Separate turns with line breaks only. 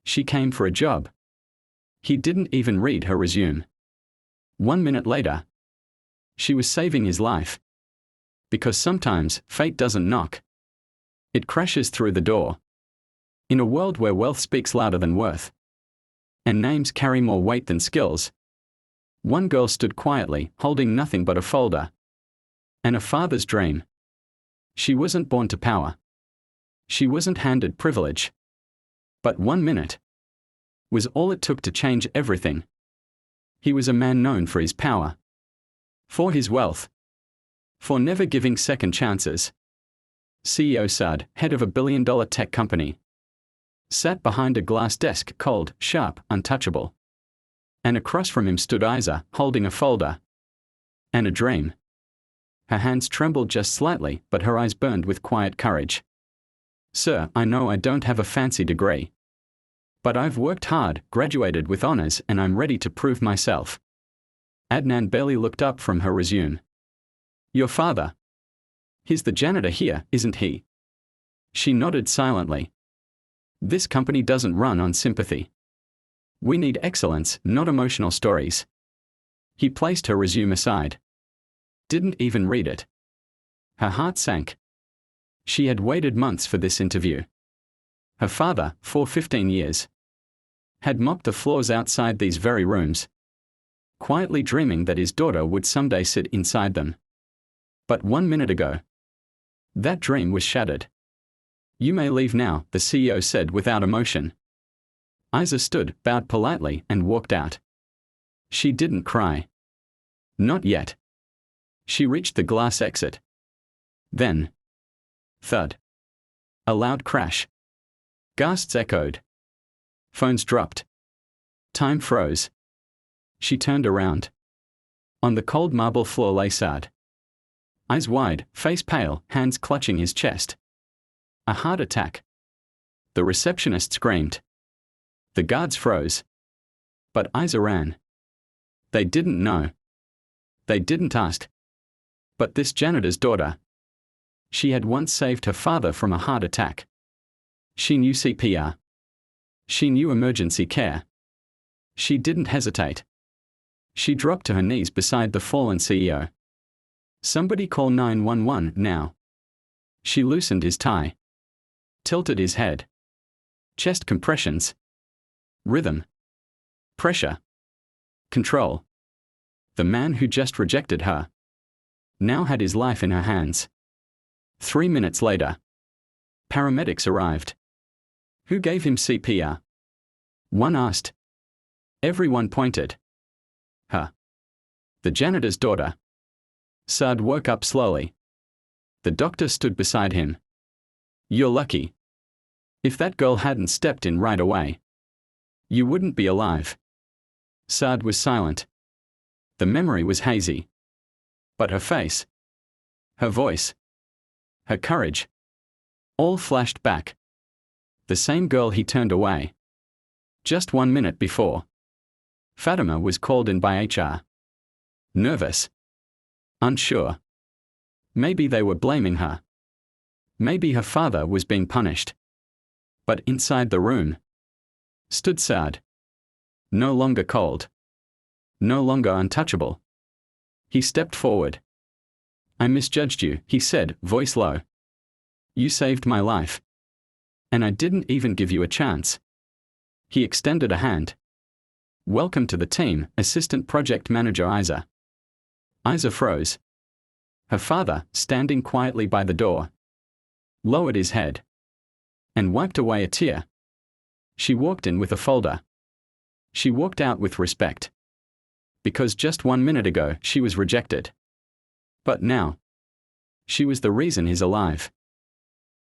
She came for a job. He didn't even read her resume. 1 minute later, she was saving his life. Because sometimes, fate doesn't knock. It crashes through the door. In a world where wealth speaks louder than worth, and names carry more weight than skills, one girl stood quietly, holding nothing but a folder. And a father's dream. She wasn't born to power. She wasn't handed privilege. But 1 minute was all it took to change everything. He was a man known for his power, for his wealth, for never giving second chances. CEO Sud, head of a billion-dollar tech company, sat behind a glass desk, cold, sharp, untouchable. And across from him stood Isa, holding a folder and a dream. Her hands trembled just slightly, but her eyes burned with quiet courage. Sir, I know I don't have a fancy degree, but I've worked hard, graduated with honors, and I'm ready to prove myself. Adnan barely looked up from her resume. Your father? He's the janitor here, isn't he? She nodded silently. This company doesn't run on sympathy. We need excellence, not emotional stories. He placed her resume aside. Didn't even read it. Her heart sank. She had waited months for this interview. Her father, for 15 years, had mopped the floors outside these very rooms, quietly dreaming that his daughter would someday sit inside them. But 1 minute ago, that dream was shattered. You may leave now, the CEO said without emotion. Isa stood, bowed politely, and walked out. She didn't cry. Not yet. She reached the glass exit. Then, thud. A loud crash. Gasps echoed. Phones dropped. Time froze. She turned around. On the cold marble floor lay Sud. Eyes wide, face pale, hands clutching his chest. A heart attack. The receptionist screamed. The guards froze. But Isa ran. They didn't know. They didn't ask. But this janitor's daughter. She had once saved her father from a heart attack. She knew CPR. She knew emergency care. She didn't hesitate. She dropped to her knees beside the fallen CEO. Somebody call 911 now. She loosened his tie. Tilted his head. Chest compressions. Rhythm. Pressure. Control. The man who just rejected her now had his life in her hands. 3 minutes later, paramedics arrived. Who gave him CPR? One asked. Everyone pointed. Her. The janitor's daughter. Sud woke up slowly. The doctor stood beside him. You're lucky. If that girl hadn't stepped in right away, you wouldn't be alive. Sud was silent. The memory was hazy. But her face, her voice, her courage, all flashed back. The same girl he turned away. Just 1 minute before. Fatima was called in by HR. Nervous. Unsure. Maybe they were blaming her. Maybe her father was being punished. But inside the room stood Sud. No longer cold. No longer untouchable. He stepped forward. I misjudged you, he said, voice low. You saved my life. And I didn't even give you a chance. He extended a hand. Welcome to the team, Assistant Project Manager Isa. Isa froze. Her father, standing quietly by the door, lowered his head and wiped away a tear. She walked in with a folder. She walked out with respect. Because just 1 minute ago she was rejected. But now, she was the reason he's alive.